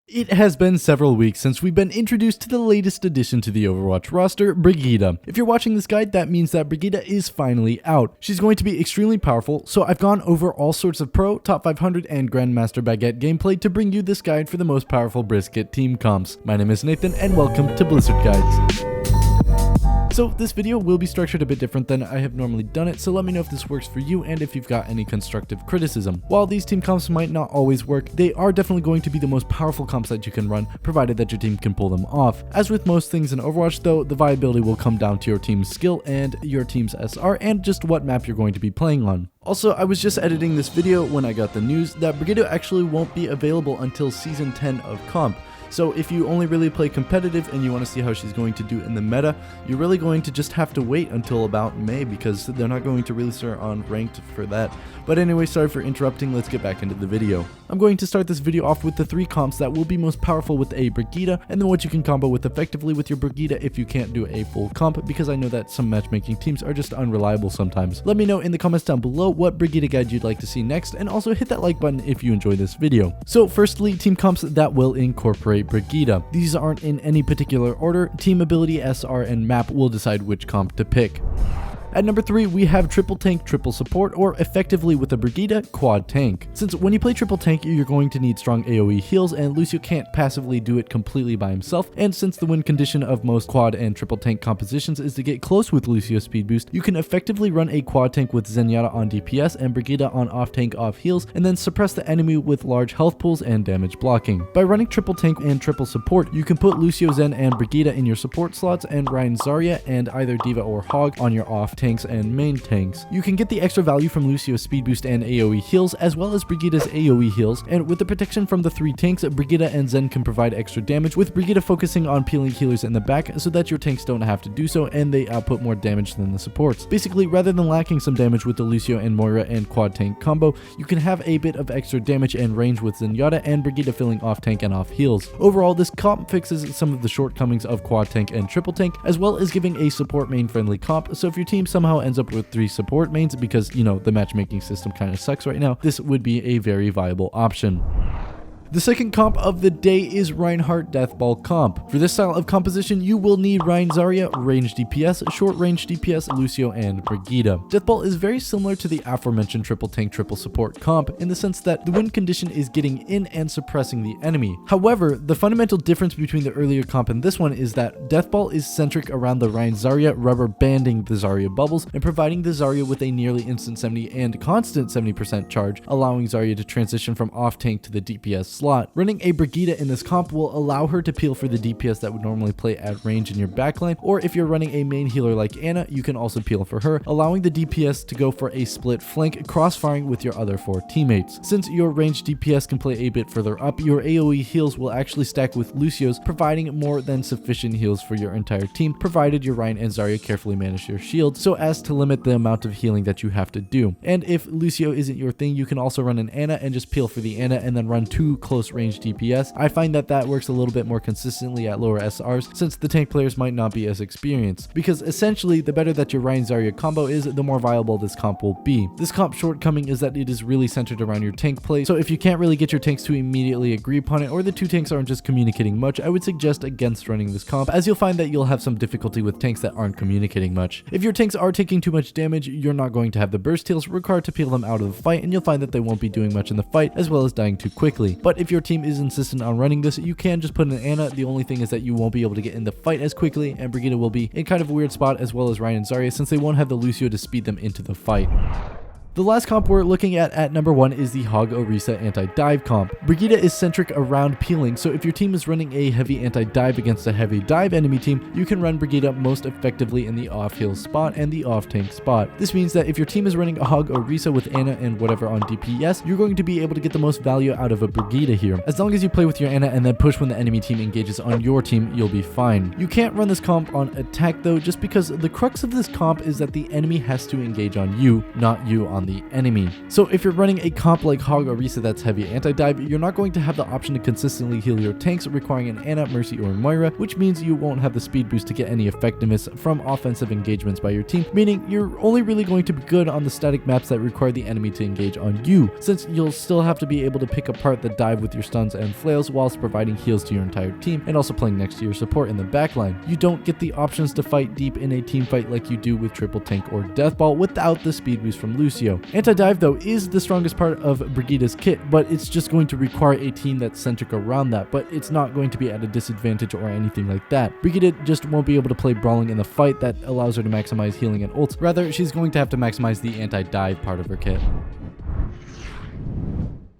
It has been several weeks since we've been introduced to the latest addition to the Overwatch roster, Brigitte. If you're watching this guide, that means that Brigitte is finally out. She's going to be extremely powerful, so I've gone over all sorts of pro, top 500, and Grandmaster Baguette gameplay to bring you this guide for the most powerful Brigitte Team Comps. My name is Nathan, and welcome to Blizzard Guides. So this video will be structured a bit different than I have normally done it, so let me know if this works for you and if you've got any constructive criticism. While these team comps might not always work, they are definitely going to be the most powerful comps that you can run, provided that your team can pull them off. As with most things in Overwatch though, the viability will come down to your team's skill and your team's SR and just what map you're going to be playing on. Also, I was just editing this video when I got the news that Brigitte actually won't be available until Season 10 of Comp. So if you only really play competitive and you want to see how she's going to do in the meta, you're really going to just have to wait until about May because they're not going to release her on ranked for that. But anyway, sorry for interrupting, let's get back into the video. I'm going to start this video off with the 3 comps that will be most powerful with a Brigitte, and then what you can combo with effectively with your Brigitte if you can't do a full comp, because I know that some matchmaking teams are just unreliable sometimes. Let me know in the comments down below what Brigitte guide you'd like to see next, and also hit that like button if you enjoy this video. So firstly, team comps that will incorporate Brigitte. These aren't in any particular order. Team ability, SR, and map will decide which comp to pick. At number 3, we have triple tank, triple support, or effectively with a Brigitte, quad tank. Since when you play triple tank, you're going to need strong AoE heals, and Lucio can't passively do it completely by himself, and since the win condition of most quad and triple tank compositions is to get close with Lucio's speed boost, you can effectively run a quad tank with Zenyatta on DPS and Brigitte on off tank off heals, and then suppress the enemy with large health pools and damage blocking. By running triple tank and triple support, you can put Lucio, Zen, and Brigitte in your support slots, and Reinhardt, Zarya, and either D.Va or Hog on your off tanks and main tanks. You can get the extra value from Lucio's speed boost and AoE heals, as well as Brigitte's AoE heals, and with the protection from the 3 tanks, Brigitte and Zen can provide extra damage, with Brigitte focusing on peeling healers in the back so that your tanks don't have to do so and they output more damage than the supports. Basically, rather than lacking some damage with the Lucio and Moira and quad tank combo, you can have a bit of extra damage and range with Zenyatta and Brigitte filling off tank and off heals. Overall, this comp fixes some of the shortcomings of quad tank and triple tank, as well as giving a support main friendly comp, so if your team somehow ends up with 3 support mains because, you know, the matchmaking system kind of sucks right now, this would be a very viable option. The second comp of the day is Reinhardt Deathball comp. For this style of composition, you will need Reinhardt, Zarya, range DPS, short range DPS, Lucio, and Brigitte. Deathball is very similar to the aforementioned triple tank, triple support comp in the sense that the win condition is getting in and suppressing the enemy. However, the fundamental difference between the earlier comp and this one is that Deathball is centric around the Reinhardt, Zarya, rubber banding the Zarya bubbles and providing the Zarya with a nearly instant 70 and constant 70% charge, allowing Zarya to transition from off tank to the DPS slot. Running a Brigitte in this comp will allow her to peel for the DPS that would normally play at range in your backline, or if you're running a main healer like Anna, you can also peel for her, allowing the DPS to go for a split flank, cross-firing with your other 4 teammates. Since your range DPS can play a bit further up, your AoE heals will actually stack with Lucio's, providing more than sufficient heals for your entire team, provided your Reinhardt and Zarya carefully manage your shield so as to limit the amount of healing that you have to do. And if Lucio isn't your thing, you can also run an Anna and just peel for the Anna and then run 2 close range DPS. I find that works a little bit more consistently at lower SRs since the tank players might not be as experienced, because essentially the better that your Reinhardt Zarya combo is, the more viable this comp will be. This comp's shortcoming is that it is really centered around your tank play, so if you can't really get your tanks to immediately agree upon it, or the 2 tanks aren't just communicating much, I would suggest against running this comp, as you'll find that you'll have some difficulty with tanks that aren't communicating much. If your tanks are taking too much damage, you're not going to have the burst heals required to peel them out of the fight, and you'll find that they won't be doing much in the fight, as well as dying too quickly. But if your team is insistent on running this, you can just put an Anna. The only thing is that you won't be able to get in the fight as quickly, and Brigitte will be in kind of a weird spot, as well as Reinhardt and Zarya, since they won't have the Lucio to speed them into the fight. The last comp we're looking at number 1 is the Hog Orisa anti-dive comp. Brigitte is centric around peeling, so if your team is running a heavy anti-dive against a heavy dive enemy team, you can run Brigitte most effectively in the off-heal spot and the off-tank spot. This means that if your team is running a Hog Orisa with Anna and whatever on DPS, you're going to be able to get the most value out of a Brigitte here. As long as you play with your Anna and then push when the enemy team engages on your team, you'll be fine. You can't run this comp on attack though, just because the crux of this comp is that the enemy has to engage on you, not you on the enemy. So if you're running a comp like Hog Orisa that's heavy anti-dive, you're not going to have the option to consistently heal your tanks, requiring an Ana, Mercy, or Moira, which means you won't have the speed boost to get any effectiveness from offensive engagements by your team, meaning you're only really going to be good on the static maps that require the enemy to engage on you, since you'll still have to be able to pick apart the dive with your stuns and flails whilst providing heals to your entire team and also playing next to your support in the backline. You don't get the options to fight deep in a team fight like you do with triple tank or deathball without the speed boost from Lucio. Anti-dive though is the strongest part of Brigitte's kit, but it's just going to require a team that's centric around that, but it's not going to be at a disadvantage or anything like that. Brigitte just won't be able to play brawling in the fight that allows her to maximize healing and ults. Rather, she's going to have to maximize the anti-dive part of her kit.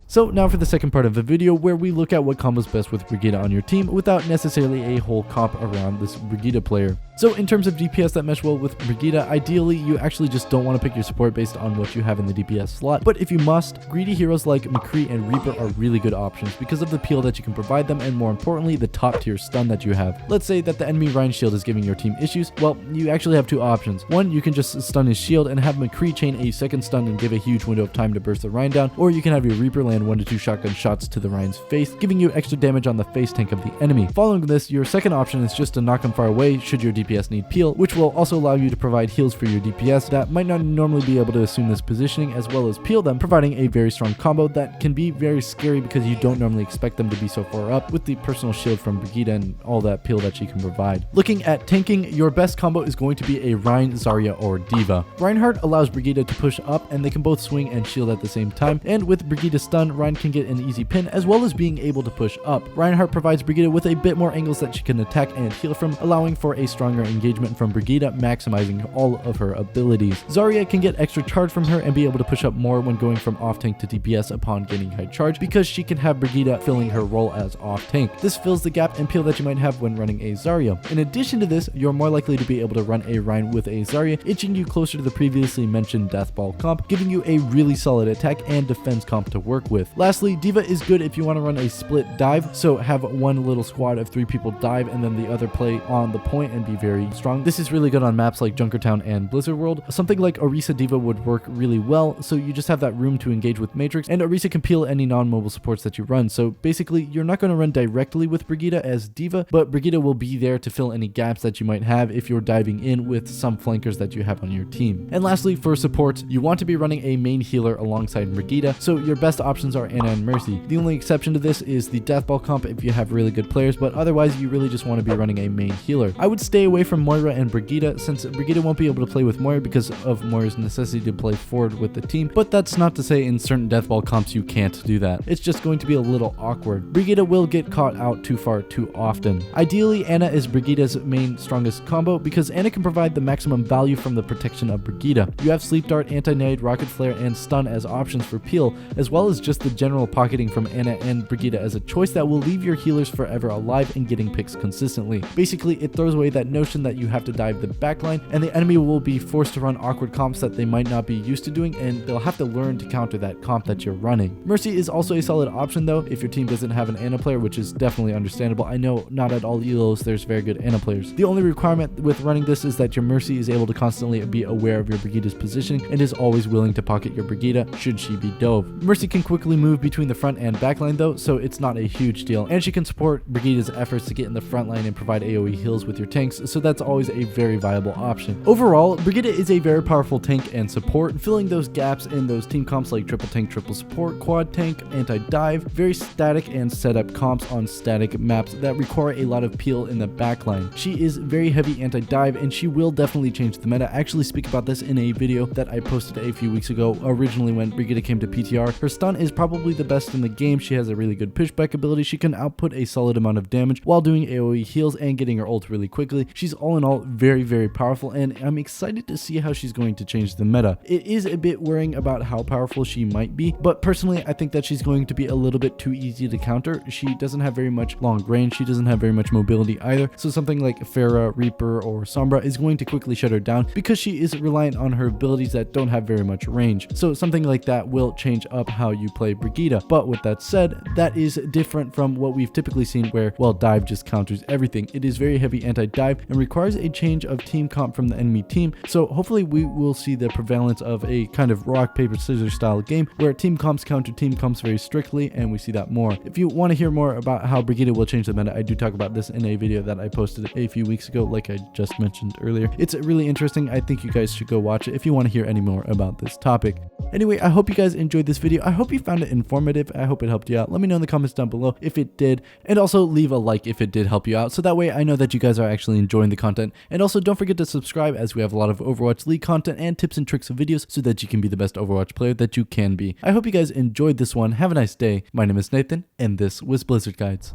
So now for the second part of the video, where we look at what combos best with Brigitte on your team without necessarily a whole comp around this Brigitte player. So in terms of DPS that mesh well with Brigitte, ideally you actually just don't want to pick your support based on what you have in the DPS slot, but if you must, greedy heroes like McCree and Reaper are really good options because of the peel that you can provide them and more importantly the top tier stun that you have. Let's say that the enemy Rein shield is giving your team issues. Well, you actually have two options. One, you can just stun his shield and have McCree chain a second stun and give a huge window of time to burst the Rein down, or you can have your Reaper land 1 to 2 shotgun shots to the Rein's face, giving you extra damage on the face tank of the enemy. Following this, your second option is just to knock him far away should your DPS need peel, which will also allow you to provide heals for your DPS that might not normally be able to assume this positioning, as well as peel them, providing a very strong combo that can be very scary because you don't normally expect them to be so far up with the personal shield from Brigitte and all that peel that she can provide. Looking at tanking, your best combo is going to be a Rein, Zarya, or Diva. Reinhardt allows Brigitte to push up and they can both swing and shield at the same time, and with Brigitte's stun, Rein can get an easy pin as well as being able to push up. Reinhardt provides Brigitte with a bit more angles that she can attack and heal from, allowing for a stronger engagement from Brigitte, maximizing all of her abilities. Zarya can get extra charge from her and be able to push up more when going from off tank to DPS upon getting high charge because she can have Brigitte filling her role as off tank. This fills the gap and peel that you might have when running a Zarya. In addition to this, you're more likely to be able to run a Rein with a Zarya, inching you closer to the previously mentioned Deathball comp, giving you a really solid attack and defense comp to work with. Lastly, Diva is good if you want to run a split dive, so have one little squad of 3 people dive and then the other play on the point and be very strong. This is really good on maps like Junkertown and Blizzard World. Something like Orisa Diva would work really well, so you just have that room to engage with Matrix, and Orisa can peel any non-mobile supports that you run, so basically you're not going to run directly with Brigitte as Diva, but Brigitte will be there to fill any gaps that you might have if you're diving in with some flankers that you have on your team. And lastly, for support, you want to be running a main healer alongside Brigitte, so your best options are Ana and Mercy. The only exception to this is the Deathball comp if you have really good players, but otherwise you really just want to be running a main healer. I would stay away from Moira and Brigitte since Brigitte won't be able to play with Moira because of Moira's necessity to play forward with the team, but that's not to say in certain Deathball comps you can't do that. It's just going to be a little awkward. Brigitte will get caught out too far too often. Ideally, Ana is Brigitte's main strongest combo because Ana can provide the maximum value from the protection of Brigitte. You have Sleep Dart, Anti-Nade, Rocket Flare, and Stun as options for peel, as well as just the general pocketing from Ana and Brigitte as a choice that will leave your healers forever alive and getting picks consistently. Basically, it throws away that notion that you have to dive the backline, and the enemy will be forced to run awkward comps that they might not be used to doing, and they'll have to learn to counter that comp that you're running. Mercy is also a solid option though if your team doesn't have an Ana player, which is definitely understandable. I know not at all elos there's very good Ana players. The only requirement with running this is that your Mercy is able to constantly be aware of your Brigitte's positioning and is always willing to pocket your Brigitte should she be dove. Mercy can quickly move between the front and backline though, so it's not a huge deal, and she can support Brigitte's efforts to get in the front line and provide AoE heals with your tanks, so that's always a very viable option. Overall, Brigitte is a very powerful tank and support, filling those gaps in those team comps like triple tank, triple support, quad tank, anti-dive, very static and setup comps on static maps that require a lot of peel in the backline. She is very heavy anti-dive and she will definitely change the meta. I actually speak about this in a video that I posted a few weeks ago, originally when Brigitte came to PTR. Her stun is probably the best in the game. She has a really good pushback ability. She can output a solid amount of damage while doing AoE heals and getting her ult really quickly. She's all in all very, very powerful, and I'm excited to see how she's going to change the meta. It is a bit worrying about how powerful she might be, but personally I think that she's going to be a little bit too easy to counter. She doesn't have very much long range, she doesn't have very much mobility either, so something like Pharah, Reaper, or Sombra is going to quickly shut her down because she is reliant on her abilities that don't have very much range. So something like that will change up how you play Brigitte. But with that said, that is different from what we've typically seen where, well, dive just counters everything. It is very heavy anti-dive and requires a change of team comp from the enemy team. So hopefully we will see the prevalence of a kind of rock, paper, scissors style game where team comps counter team comps very strictly, and we see that more. If you want to hear more about how Brigitte will change the meta, I do talk about this in a video that I posted a few weeks ago, like I just mentioned earlier. It's really interesting. I think you guys should go watch it if you want to hear any more about this topic. Anyway, I hope you guys enjoyed this video. I hope you found it informative. I hope it helped you out. Let me know in the comments down below if it did, and also leave a like if it did help you out, so that way I know that you guys are actually enjoying the content. And also don't forget to subscribe, as we have a lot of Overwatch League content and tips and tricks of videos so that you can be the best Overwatch player that you can be. I hope you guys enjoyed this one. Have a nice day. My name is Nathan, and this was Blizzard Guides.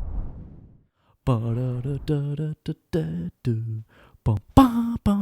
Ba da da da da da da do. Ba ba ba.